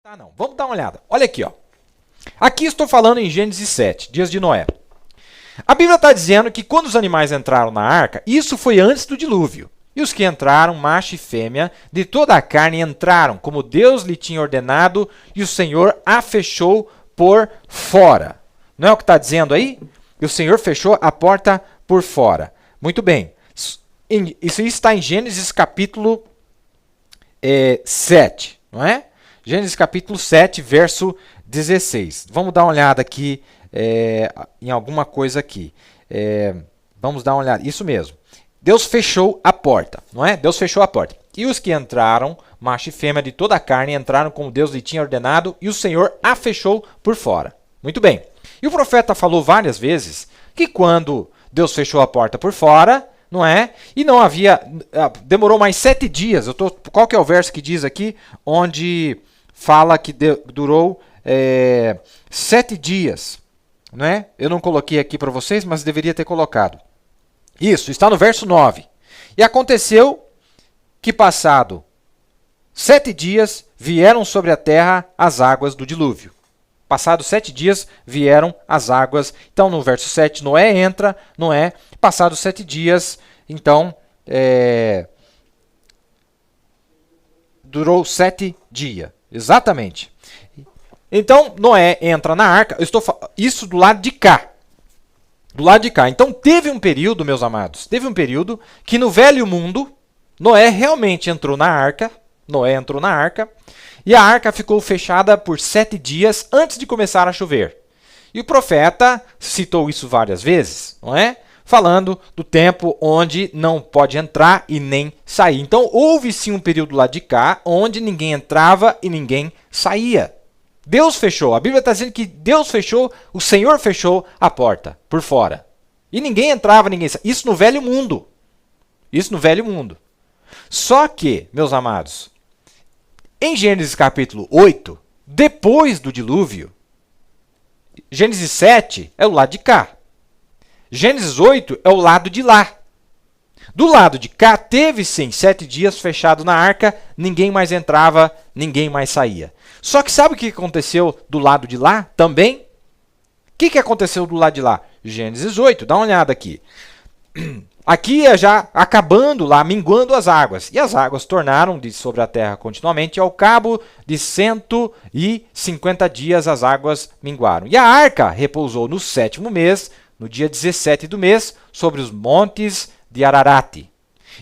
Tá, não. Vamos dar uma olhada. Olha aqui, ó. Aqui estou falando em Gênesis 7, dias de Noé. A Bíblia está dizendo que quando os animais entraram na arca, isso foi antes do dilúvio. E os que entraram, macho e fêmea, de toda a carne entraram, como Deus lhe tinha ordenado, e o Senhor a fechou por fora. Não é o que está dizendo aí? E o Senhor fechou a porta por fora. Muito bem. Isso está em Gênesis capítulo 7, não é? Gênesis capítulo 7, verso 16. Vamos dar uma olhada aqui em alguma coisa aqui. Vamos dar uma olhada. Isso mesmo. Deus fechou a porta, não é? Deus fechou a porta. E os que entraram, macho e fêmea de toda a carne, entraram como Deus lhe tinha ordenado, e o Senhor a fechou por fora. Muito bem. E o profeta falou várias vezes que quando Deus fechou a porta por fora, não é? E não havia... demorou mais 7 dias. Qual que é o verso que diz aqui? Onde fala que durou 7 dias. Não é? Eu não coloquei aqui para vocês, mas deveria ter colocado. Isso, está no verso 9. E aconteceu que, passado 7 dias, vieram sobre a terra as águas do dilúvio. Passados 7 dias, vieram as águas. Então, no verso 7, Noé entra, Noé. Passados 7 dias, então, durou 7 dias. Exatamente. Então, Noé entra na arca. Isso do lado de cá. Do lado de cá. Então, teve um período, meus amados, teve um período que no velho mundo, Noé realmente entrou na arca. Noé entrou na arca. E a arca ficou fechada por 7 dias antes de começar a chover. E o profeta citou isso várias vezes, não é? Falando do tempo onde não pode entrar e nem sair. Então, houve sim um período lá de cá onde ninguém entrava e ninguém saía. Deus fechou. A Bíblia está dizendo que Deus fechou, o Senhor fechou a porta por fora. E ninguém entrava, ninguém saía. Isso no velho mundo. Isso no velho mundo. Só que, meus amados, em Gênesis capítulo 8, depois do dilúvio, Gênesis 7 é o lado de cá. Gênesis 8 é o lado de lá. Do lado de cá, teve sim 7 dias fechado na arca, ninguém mais entrava, ninguém mais saía. Só que sabe o que aconteceu do lado de lá também? O que aconteceu do lado de lá? Gênesis 8, dá uma olhada aqui. Aqui é já acabando lá, minguando as águas. E as águas tornaram de sobre a terra continuamente, e ao cabo de 150 dias as águas minguaram. E a arca repousou no 7º mês, no dia 17 do mês, sobre os montes de Ararat.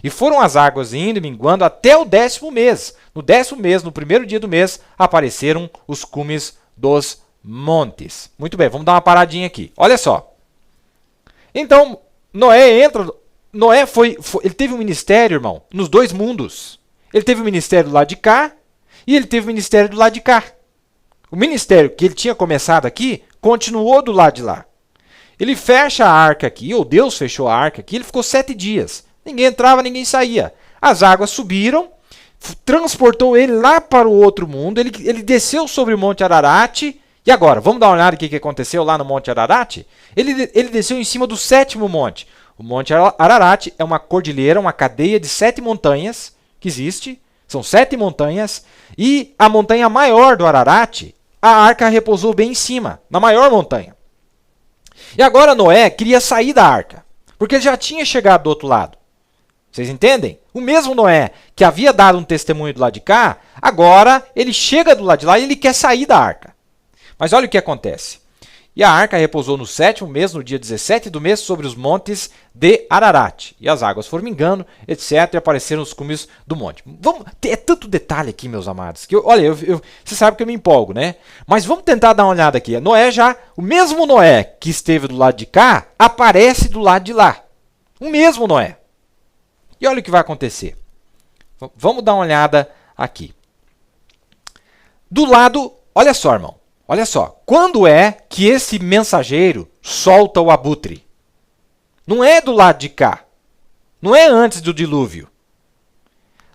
E foram as águas indo e minguando até o 10º mês. No 10º mês, no primeiro dia do mês, apareceram os cumes dos montes. Muito bem, vamos dar uma paradinha aqui. Olha só. Então, Noé entra... Noé ele teve um ministério, irmão, nos dois mundos. Ele teve o ministério do lado de cá e ele teve o ministério do lado de cá. O ministério que ele tinha começado aqui continuou do lado de lá. Ele fecha a arca aqui, ou Deus fechou a arca aqui, ele ficou 7 dias. Ninguém entrava, ninguém saía. As águas subiram, transportou ele lá para o outro mundo, ele desceu sobre o Monte Ararat. E agora, vamos dar uma olhada no que aconteceu lá no Monte Ararat? Ele desceu em cima do 7º monte. O Monte Ararat é uma cordilheira, uma cadeia de 7 montanhas que existe. São 7 montanhas. E a montanha maior do Ararat, a arca repousou bem em cima, na maior montanha. E agora Noé queria sair da arca, porque ele já tinha chegado do outro lado. Vocês entendem? O mesmo Noé que havia dado um testemunho do lado de cá, agora ele chega do lado de lá e ele quer sair da arca. Mas olha o que acontece. E a arca repousou no 7º mês, no dia 17 do mês, sobre os montes de Ararat. E as águas foram mingando, etc. E apareceram os cumes do monte. É tanto detalhe aqui, meus amados, que olha, você sabe que eu me empolgo, né? Mas vamos tentar dar uma olhada aqui. Noé o mesmo Noé que esteve do lado de cá, aparece do lado de lá. O mesmo Noé. E olha o que vai acontecer. Vamos dar uma olhada aqui. Do lado, olha só, irmão. Olha só, quando é que esse mensageiro solta o abutre? Não é do lado de cá. Não é antes do dilúvio.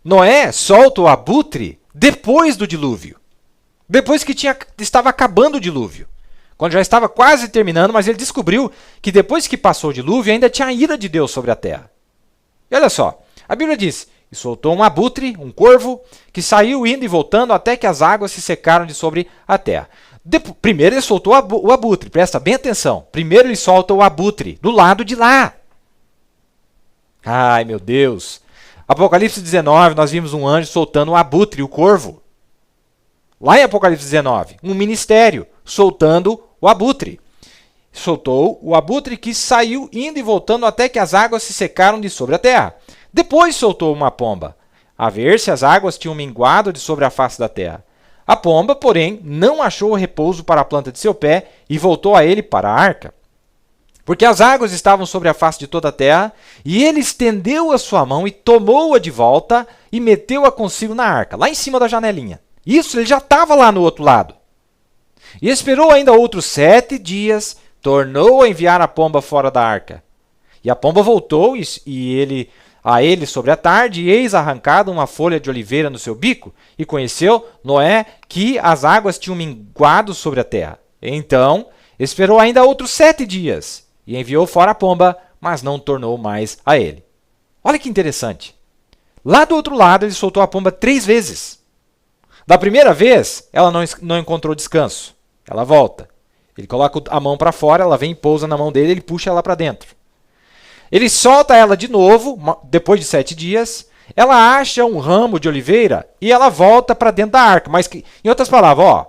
Noé solta o abutre depois do dilúvio. Depois que estava acabando o dilúvio. Quando já estava quase terminando, mas ele descobriu que depois que passou o dilúvio, ainda tinha a ira de Deus sobre a terra. E olha só, a Bíblia diz E soltou um abutre, um corvo, que saiu indo e voltando até que as águas se secaram de sobre a terra. Primeiro ele soltou o abutre, presta bem atenção. Primeiro ele solta o abutre, do lado de lá. Ai, meu Deus. Apocalipse 19, nós vimos um anjo soltando o abutre, o corvo. Lá em Apocalipse 19, um ministério soltando o abutre. Soltou o abutre que saiu indo e voltando até que as águas se secaram de sobre a terra. Depois soltou uma pomba, a ver se as águas tinham minguado de sobre a face da terra. A pomba, porém, não achou repouso para a planta de seu pé e voltou a ele para a arca. Porque as águas estavam sobre a face de toda a terra, e ele estendeu a sua mão e tomou-a de volta e meteu-a consigo na arca, lá em cima da janelinha. Isso, ele já estava lá no outro lado. E esperou ainda outros 7 dias, tornou a enviar a pomba fora da arca. E a pomba voltou a ele sobre a tarde, e eis arrancada uma folha de oliveira no seu bico, e conheceu Noé que as águas tinham minguado sobre a terra. Então esperou ainda outros 7 dias, e enviou fora a pomba, mas não tornou mais a ele. Olha que interessante. Lá do outro lado ele soltou a pomba 3 vezes. Da primeira vez, ela não encontrou descanso. Ela volta. Ele coloca a mão para fora, ela vem e pousa na mão dele, ele puxa ela para dentro. Ele solta ela de novo, depois de 7 dias. Ela acha um ramo de oliveira e ela volta para dentro da arca. Mas, em outras palavras,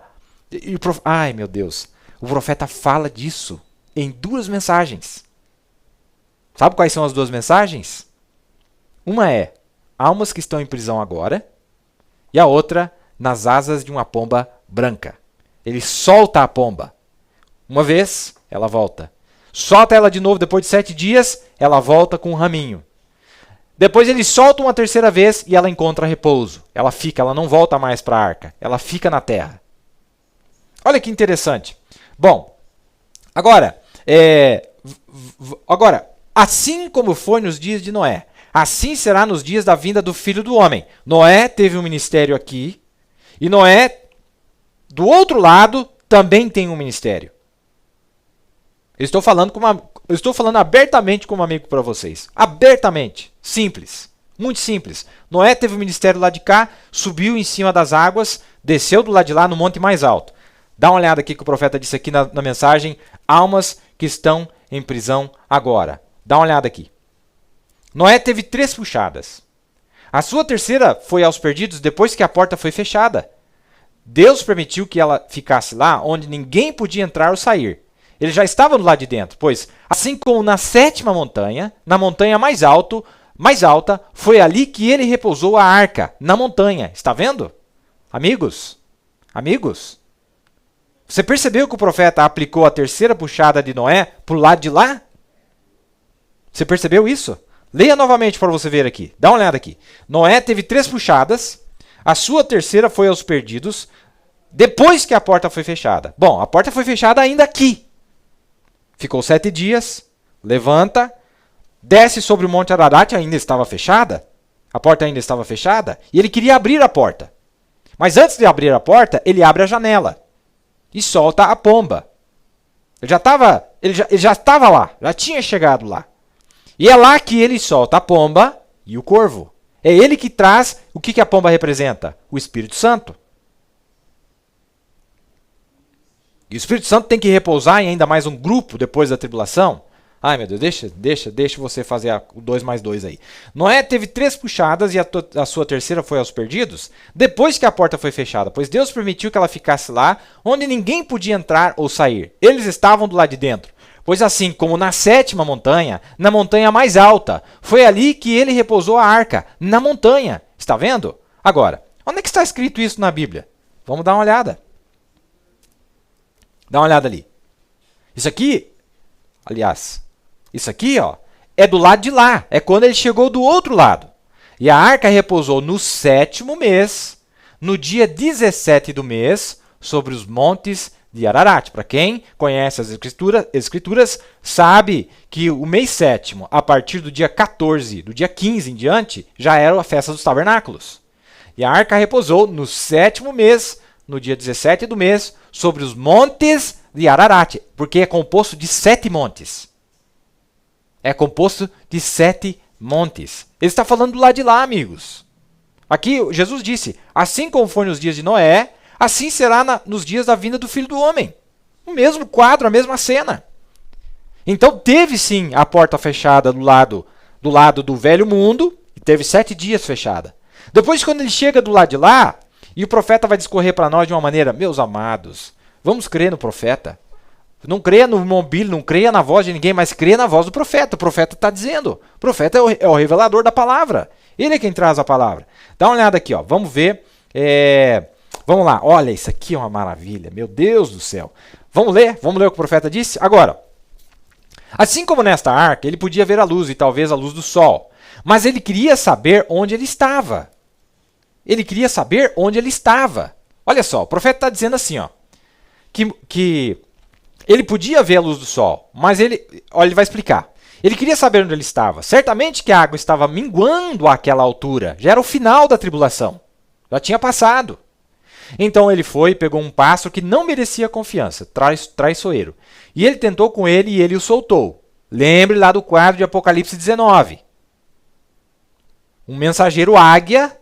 ai meu Deus, o profeta fala disso em 2 mensagens. Sabe quais são as 2 mensagens? Uma é almas que estão em prisão agora, e a outra nas asas de uma pomba branca. Ele solta a pomba. Uma vez, ela volta. Solta ela de novo depois de 7 dias, ela volta com um raminho. Depois ele solta uma terceira vez e ela encontra repouso. Ela não volta mais para a arca. Ela fica na terra. Olha que interessante. Bom, agora, assim como foi nos dias de Noé, assim será nos dias da vinda do Filho do Homem. Noé teve um ministério aqui, e Noé, do outro lado, também tem um ministério. Eu estou falando abertamente como amigo para vocês. Abertamente. Simples. Muito simples. Noé teve o ministério lá de cá, subiu em cima das águas, desceu do lado de lá no monte mais alto. Dá uma olhada aqui que o profeta disse aqui na mensagem. Almas que estão em prisão agora. Dá uma olhada aqui. Noé teve 3 puxadas. A sua terceira foi aos perdidos depois que a porta foi fechada. Deus permitiu que ela ficasse lá onde ninguém podia entrar ou sair. Ele já estava do lado de dentro, pois, assim como na 7ª montanha, na montanha mais alta, foi ali que ele repousou a arca, na montanha. Está vendo? Amigos? Você percebeu que o profeta aplicou a terceira puxada de Noé para o lado de lá? Você percebeu isso? Leia novamente para você ver aqui. Dá uma olhada aqui. Noé teve 3 puxadas, a sua terceira foi aos perdidos, depois que a porta foi fechada. Bom, a porta foi fechada ainda aqui. Ficou 7 dias, levanta, desce sobre o Monte Ararat, ainda estava fechada, a porta ainda estava fechada, e ele queria abrir a porta. Mas antes de abrir a porta, ele abre a janela e solta a pomba. Ele já estava lá, já tinha chegado lá. E é lá que ele solta a pomba e o corvo. É ele que traz, o que a pomba representa? O Espírito Santo. E o Espírito Santo tem que repousar em ainda mais um grupo depois da tribulação. Ai, meu Deus, deixa você fazer o 2 mais 2 aí. Noé teve 3 puxadas e a sua terceira foi aos perdidos, depois que a porta foi fechada, pois Deus permitiu que ela ficasse lá, onde ninguém podia entrar ou sair. Eles estavam do lado de dentro. Pois assim como na 7ª montanha, na montanha mais alta, foi ali que ele repousou a arca, na montanha. Está vendo? Agora, onde é que está escrito isso na Bíblia? Vamos dar uma olhada. Dá uma olhada ali. Isso aqui, é do lado de lá. É quando ele chegou do outro lado. E a arca repousou no 7º mês, no dia 17 do mês, sobre os montes de Ararat. Para quem conhece as escrituras, sabe que o mês 7º, a partir do dia 14, do dia 15 em diante, já era a festa dos tabernáculos. E a arca repousou no 7º mês, no dia 17 do mês, sobre os montes de Ararat, porque é composto de 7 montes. É composto de 7 montes. Ele está falando do lado de lá, amigos. Aqui Jesus disse, assim como foi nos dias de Noé, assim será nos dias da vinda do Filho do Homem. O mesmo quadro, a mesma cena. Então teve sim a porta fechada do lado do velho mundo, e teve 7 dias fechada. Depois, quando ele chega do lado de lá, e o profeta vai discorrer para nós de uma maneira, meus amados, vamos crer no profeta. Não creia no mobílio, não creia na voz de ninguém, mas creia na voz do profeta. O profeta está dizendo. O profeta é o revelador da palavra. Ele é quem traz a palavra. Dá uma olhada aqui, ó. Vamos ver. Vamos lá. Olha, isso aqui é uma maravilha. Meu Deus do céu. Vamos ler o que o profeta disse? Agora, assim como nesta arca, ele podia ver a luz e talvez a luz do sol. Mas ele queria saber onde ele estava. Ele queria saber onde ele estava. Olha só, o profeta está dizendo assim, ó, que ele podia ver a luz do sol, mas ele vai explicar. Ele queria saber onde ele estava. Certamente que a água estava minguando àquela altura. Já era o final da tribulação. Já tinha passado. Então ele foi e pegou um pássaro que não merecia confiança, traiçoeiro. E ele tentou com ele e ele o soltou. Lembre lá do quadro de Apocalipse 19. Um mensageiro águia.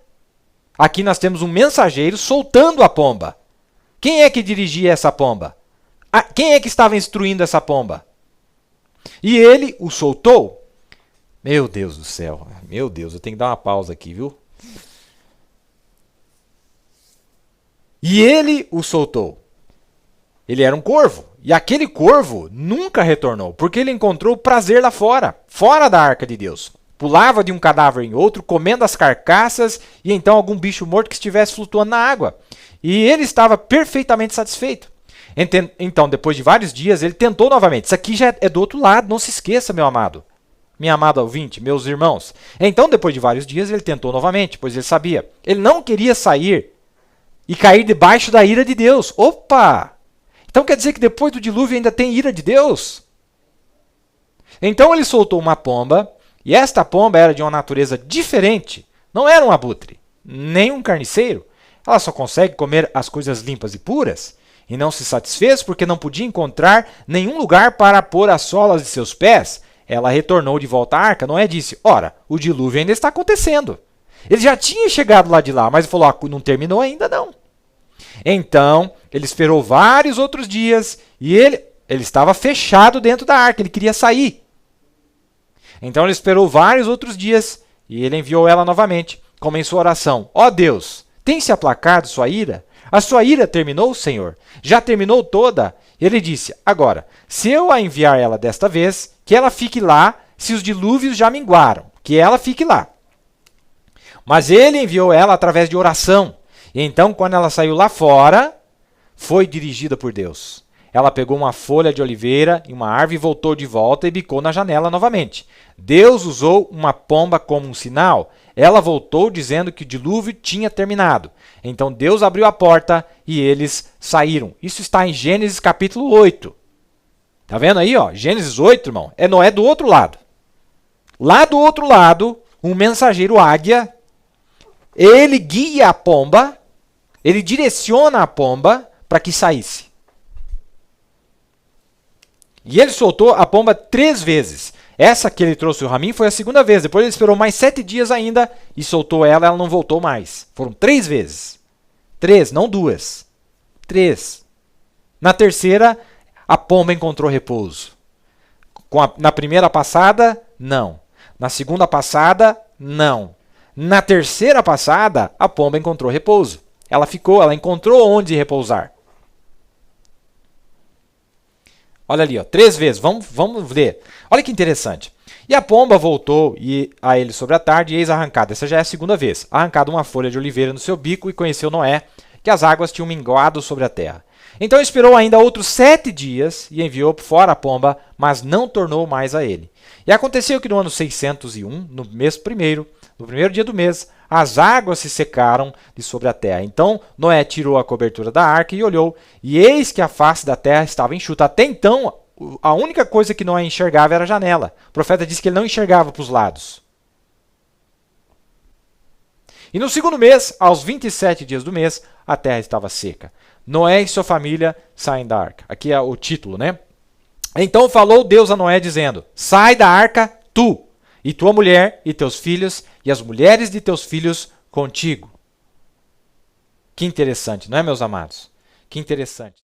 Aqui nós temos um mensageiro soltando a pomba. Quem é que dirigia essa pomba? Quem é que estava instruindo essa pomba? E ele o soltou. Meu Deus do céu. Meu Deus, eu tenho que dar uma pausa aqui, viu? E ele o soltou. Ele era um corvo. E aquele corvo nunca retornou, porque ele encontrou prazer lá fora, fora da arca de Deus. Pulava de um cadáver em outro, comendo as carcaças e então algum bicho morto que estivesse flutuando na água. E ele estava perfeitamente satisfeito. Então, depois de vários dias, ele tentou novamente. Isso aqui já é do outro lado, não se esqueça, meu amado. Minha amada ouvinte, meus irmãos. Então, depois de vários dias, ele tentou novamente, pois ele sabia. Ele não queria sair e cair debaixo da ira de Deus. Opa! Então quer dizer que depois do dilúvio ainda tem ira de Deus? Então ele soltou uma pomba, e esta pomba era de uma natureza diferente. Não era um abutre, nem um carniceiro. Ela só consegue comer as coisas limpas e puras. E não se satisfez porque não podia encontrar nenhum lugar para pôr as solas de seus pés. Ela retornou de volta à arca. Noé disse, ora, o dilúvio ainda está acontecendo. Ele já tinha chegado lá de lá, mas ele falou, não terminou ainda não. Então, ele esperou vários outros dias e ele estava fechado dentro da arca, ele queria sair. Então ele esperou vários outros dias e ele enviou ela novamente, como em sua oração. Ó Deus, tem se aplacado sua ira? A sua ira terminou, Senhor? Já terminou toda? Ele disse, agora, se eu a enviar ela desta vez, que ela fique lá, se os dilúvios já minguaram, que ela fique lá. Mas ele enviou ela através de oração. E então, quando ela saiu lá fora, foi dirigida por Deus. Ela pegou uma folha de oliveira e uma árvore e voltou de volta e bicou na janela novamente. Deus usou uma pomba como um sinal. Ela voltou dizendo que o dilúvio tinha terminado. Então Deus abriu a porta e eles saíram. Isso está em Gênesis capítulo 8. Tá vendo aí, ó? Gênesis 8, irmão, é Noé do outro lado. Lá do outro lado, um mensageiro águia, ele guia a pomba, ele direciona a pomba para que saísse. E ele soltou a pomba 3 vezes. Essa que ele trouxe o raminho foi a segunda vez. Depois ele esperou mais 7 dias ainda e soltou ela, ela não voltou mais. Foram 3 vezes. 3, não 2. 3. Na terceira, a pomba encontrou repouso. Na primeira passada, não. Na segunda passada, não. Na terceira passada, a pomba encontrou repouso. Ela encontrou onde repousar. Olha ali, ó, 3 vezes. Vamos ler. Olha que interessante. E a pomba voltou a ele sobre a tarde, e eis arrancada. Essa já é a segunda vez. Arrancada uma folha de oliveira no seu bico, e conheceu Noé que as águas tinham minguado sobre a terra. Então esperou ainda outros 7 dias, e enviou fora a pomba, mas não tornou mais a ele. E aconteceu que no ano 601, no mês primeiro, no primeiro dia do mês, as águas se secaram de sobre a terra. Então Noé tirou a cobertura da arca e olhou, e eis que a face da terra estava enxuta. Até então, a única coisa que Noé enxergava era a janela. O profeta disse que ele não enxergava para os lados. E no segundo mês, aos 27 dias do mês, a terra estava seca. Noé e sua família saem da arca. Aqui é o título, né? Então falou Deus a Noé dizendo, sai da arca tu, e tua mulher e teus filhos, e as mulheres de teus filhos contigo. Que interessante, não é, meus amados? Que interessante.